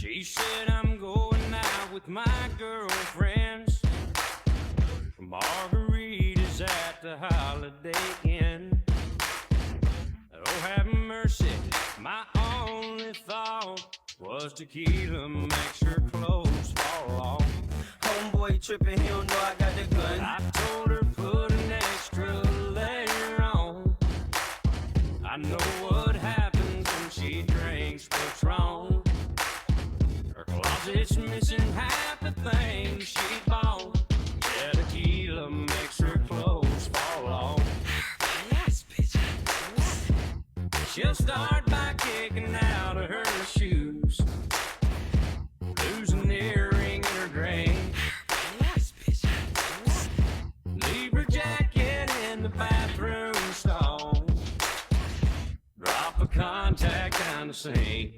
She said I'm going out with my girlfriends, margaritas at the Holiday Inn. Oh, have mercy, my only thought was tequila makes her clothes fall off. Homeboy trippin', he don't know I got the gun. I told her put an extra layer on. I know what happens when she drinks Patron. Her closet's missing half the things she bought. Yeah, tequila makes her clothes fall off. She'll start by kicking out of her shoes, lose an earring in her drain, leave her jacket in the bathroom stall, drop a contact down the sink.